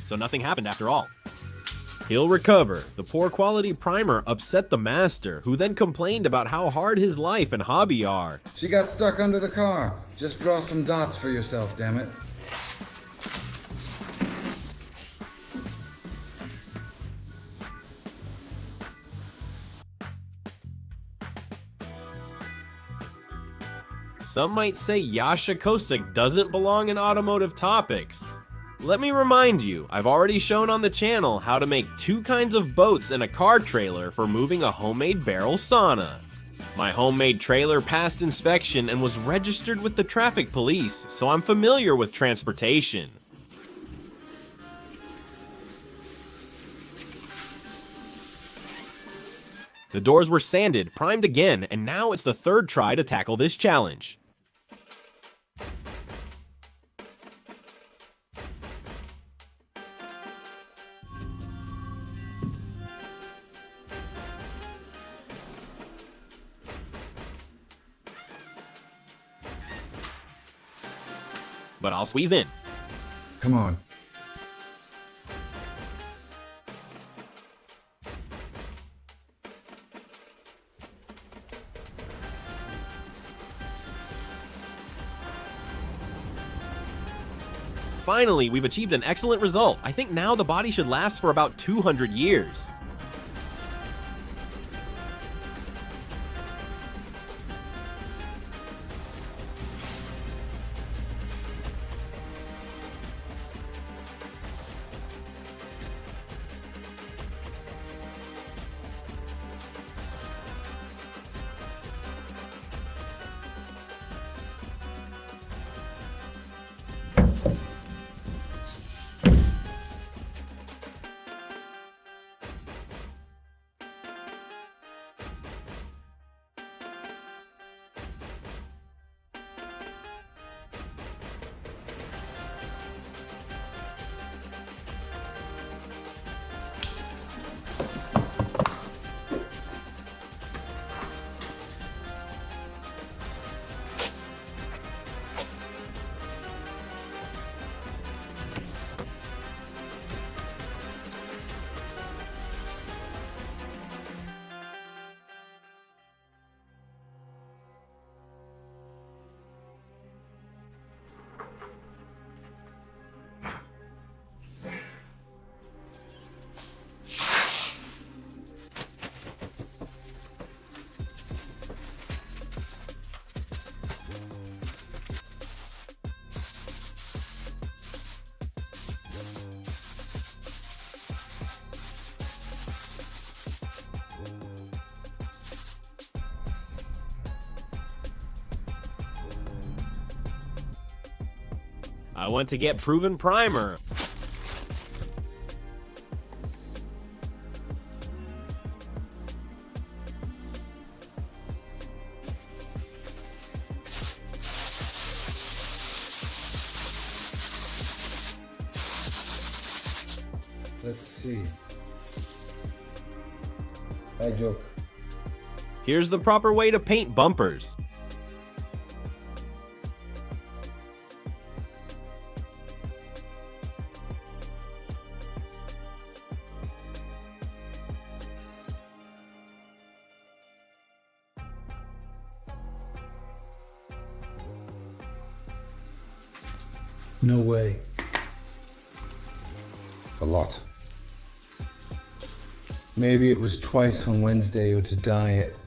So nothing happened after all. He'll recover. The poor quality primer upset the master, who then complained about how hard his life and hobby are. She got stuck under the car. Just draw some dots for yourself, damn it. Some might say Yasha Kosik doesn't belong in automotive topics. Let me remind you, I've already shown on the channel how to make 2 kinds of boats and a car trailer for moving a homemade barrel sauna. My homemade trailer passed inspection and was registered with the traffic police, so I'm familiar with transportation. The doors were sanded, primed again, and now it's the 3rd try to tackle this challenge. But I'll squeeze in. Come on. Finally, we've achieved an excellent result. I think now the body should last for about 200 years. I went to get proven primer. Let's see. I joke. Here's the proper way to paint bumpers. No way. A lot. Maybe it was twice on Wednesday or to dye it.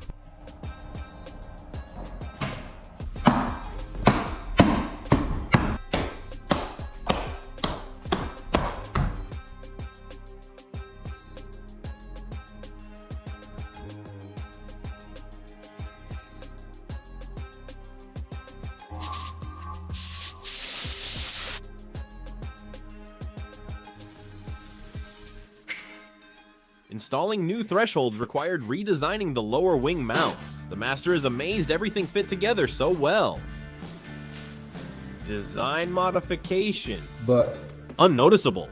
Installing new thresholds required redesigning the lower wing mounts. The master is amazed everything fit together so well. Design modification. But Unnoticeable.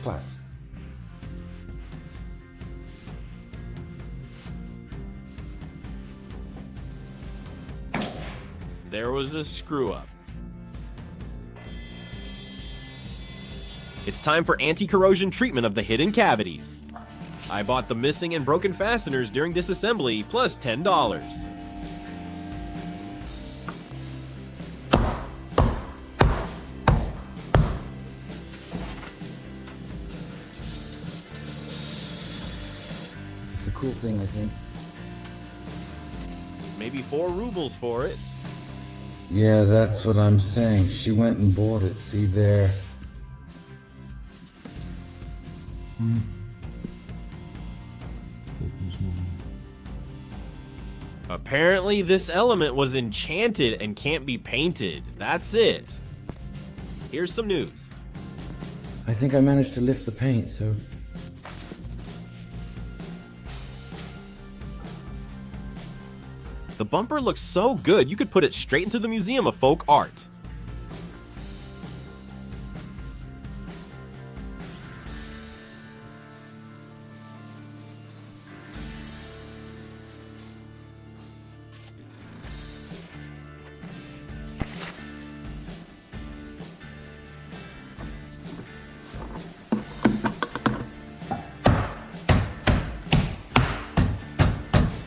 class. There was a screw up. It's time for anti-corrosion treatment of the hidden cavities. I bought the missing and broken fasteners during disassembly, plus $10. It's a cool thing, I think. Maybe 4 rubles for it. Yeah, that's what I'm saying. She went and bought it. See there. Apparently this element was enchanted and can't be painted. That's it. Here's some news. I think I managed to lift the paint, so... The bumper looks so good you could put it straight into the Museum of Folk Art.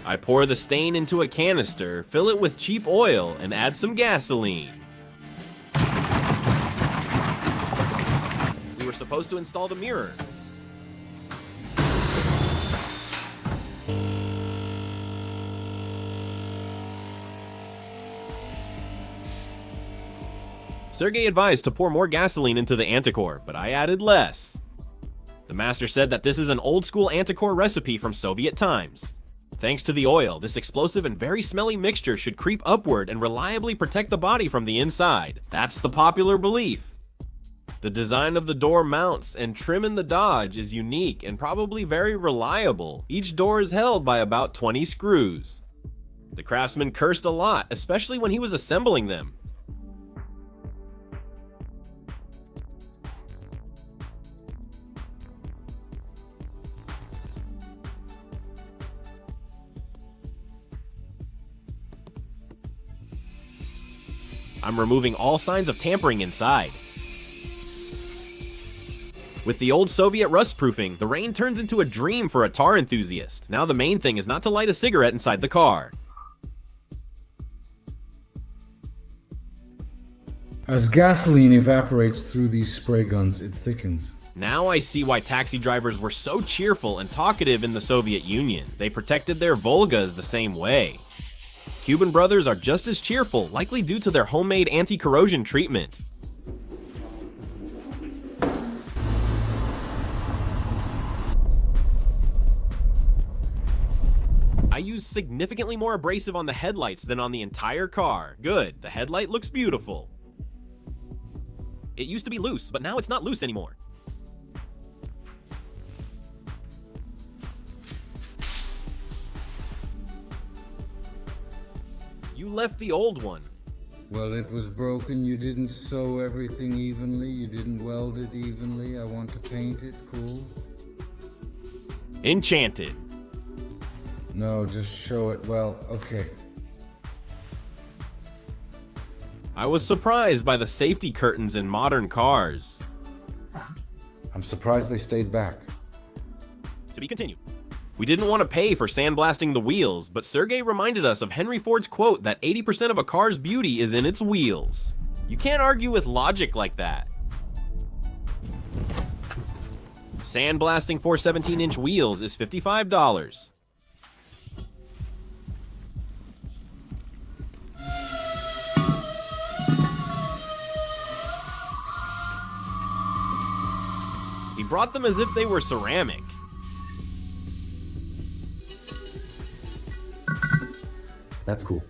I pour the stain into a canister, fill it with cheap oil, and add some gasoline. We were supposed to install the mirror. Sergey advised to pour more gasoline into the anti-core, but I added less. The master said that this is an old-school anti-core recipe from Soviet times. Thanks to the oil, this explosive and very smelly mixture should creep upward and reliably protect the body from the inside. That's the popular belief. The design of the door mounts and trim in the Dodge is unique and probably very reliable. Each door is held by about 20 screws. The craftsman cursed a lot, especially when he was assembling them. I'm removing all signs of tampering inside. With the old Soviet rustproofing, the rain turns into a dream for a tar enthusiast. Now the main thing is not to light a cigarette inside the car. As gasoline evaporates through these spray guns, it thickens. Now I see why taxi drivers were so cheerful and talkative in the Soviet Union. They protected their Volgas the same way. Cuban brothers are just as cheerful, likely due to their homemade anti-corrosion treatment. I used significantly more abrasive on the headlights than on the entire car. Good, the headlight looks beautiful. It used to be loose, but now it's not loose anymore. You left the old one. Well, it was broken. You didn't sew everything evenly. You didn't weld it evenly. I want to paint it. Cool. Enchanted. No, just show it. Well, okay. I was surprised by the safety curtains in modern cars. I'm surprised they stayed back. To be continued. We didn't want to pay for sandblasting the wheels, but Sergey reminded us of Henry Ford's quote that 80% of a car's beauty is in its wheels. You can't argue with logic like that. Sandblasting for 17-inch wheels is $55. He brought them as if they were ceramic. That's cool.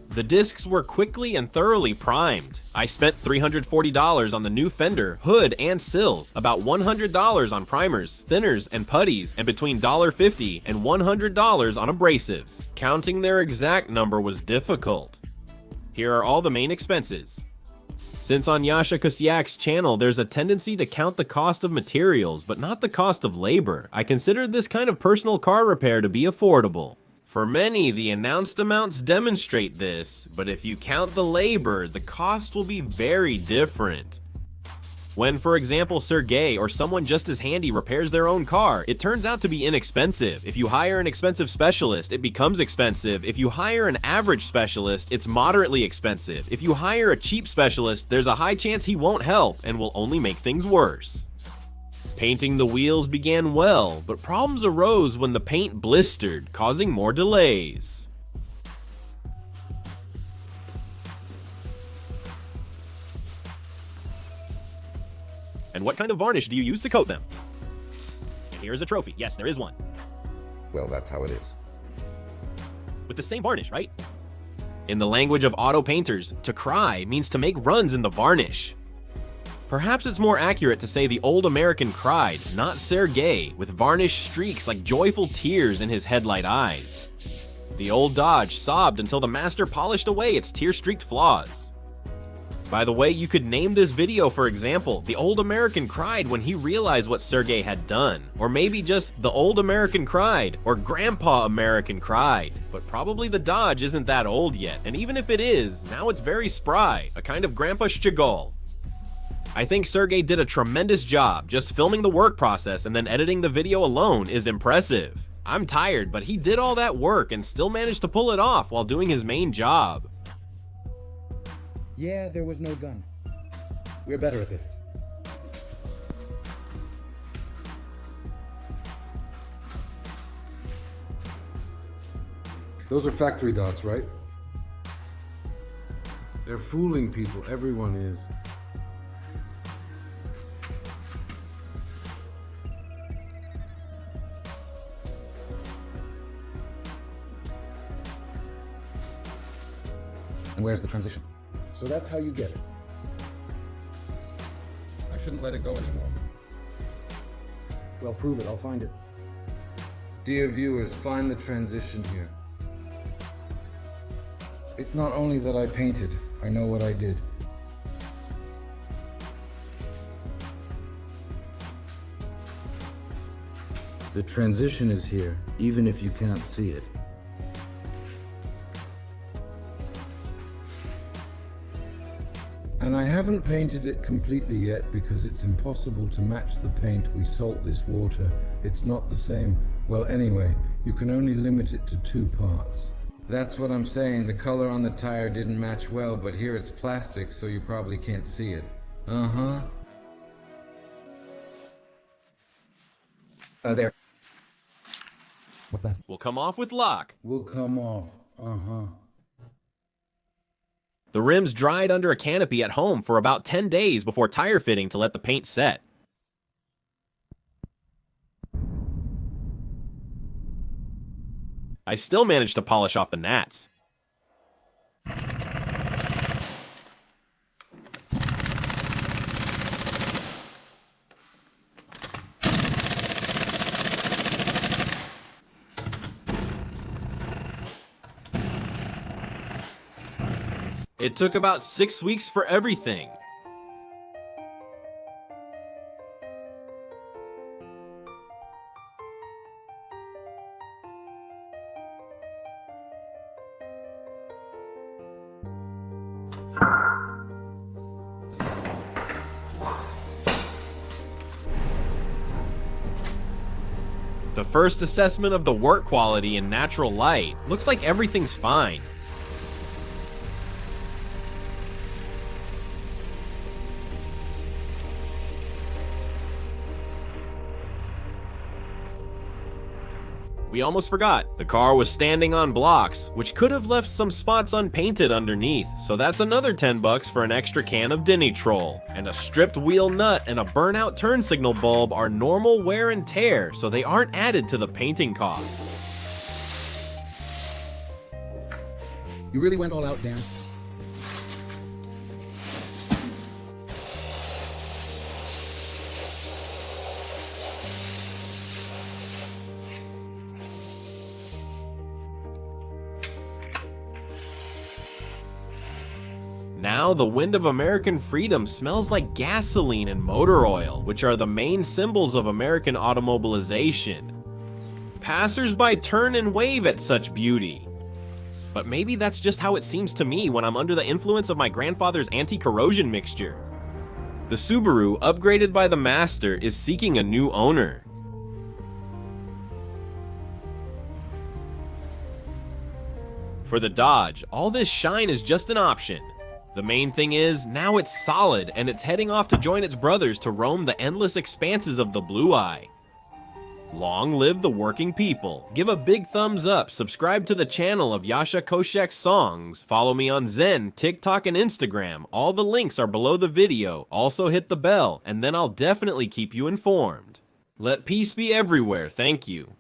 The discs were quickly and thoroughly primed. I spent $340 on the new fender, hood, and sills, about $100 on primers, thinners, and putties, and between $50 and $100 on abrasives. Counting their exact number was difficult. Here are all the main expenses. Since on Yasha Kusiak's channel there's a tendency to count the cost of materials, but not the cost of labor, I consider this kind of personal car repair to be affordable. For many, the announced amounts demonstrate this, but if you count the labor, the cost will be very different. When, for example, Sergey or someone just as handy repairs their own car, it turns out to be inexpensive. If you hire an expensive specialist, it becomes expensive. If you hire an average specialist, it's moderately expensive. If you hire a cheap specialist, there's a high chance he won't help and will only make things worse. Painting the wheels began well, but problems arose when the paint blistered, causing more delays. And what kind of varnish do you use to coat them? And here's a trophy. Yes, there is one. Well, that's how it is. With the same varnish, right? In the language of auto painters, to cry means to make runs in the varnish. Perhaps it's more accurate to say the old American cried, not Sergey, with varnish streaks like joyful tears in his headlight eyes. The old Dodge sobbed until the master polished away its tear-streaked flaws. By the way, you could name this video, for example, The Old American Cried when he realized what Sergey had done. Or maybe just The Old American Cried, or Grandpa American Cried. But probably the Dodge isn't that old yet, and even if it is, now it's very spry, a kind of Grandpa Chagall. I think Sergey did a tremendous job. Just filming the work process and then editing the video alone is impressive. I'm tired, but he did all that work and still managed to pull it off while doing his main job. Yeah, there was no gun. We're better at this. Those are factory dots, right? They're fooling people. Everyone is. And where's the transition? So that's how you get it. I shouldn't let it go anymore. Well, prove it. I'll find it. Dear viewers, find the transition here. It's not only that I painted, I know what I did. The transition is here, even if you can't see it. And I haven't painted it completely yet because it's impossible to match the paint. We salt this water. It's not the same. Well, anyway, you can only limit it to 2 parts. That's what I'm saying. The color on the tire didn't match well, but here it's plastic, so you probably can't see it. Uh-huh. There. What's that? will come off with lock. Will come off. The rims dried under a canopy at home for about 10 days before tire fitting to let the paint set. I still managed to polish off the gnats. It took about 6 weeks for everything. The first assessment of the work quality in natural light looks like everything's fine. We almost forgot, the car was standing on blocks, which could have left some spots unpainted underneath, so that's another 10 bucks for an extra can of Dinitrol. And a stripped wheel nut and a burnout turn signal bulb are normal wear and tear, so they aren't added to the painting cost. You really went all out, Dan. Now, the wind of American freedom smells like gasoline and motor oil, which are the main symbols of American automobilization. Passers-by turn and wave at such beauty. But maybe that's just how it seems to me when I'm under the influence of my grandfather's anti-corrosion mixture. The Subaru, upgraded by the master, is seeking a new owner. For the Dodge, all this shine is just an option. The main thing is, now it's solid and it's heading off to join its brothers to roam the endless expanses of the Blue Eye. Long live the working people. Give a big thumbs up, subscribe to the channel of Yasha Koshek's songs, follow me on Zen, TikTok, and Instagram. All the links are below the video. Also hit the bell, and then I'll definitely keep you informed. Let peace be everywhere, thank you.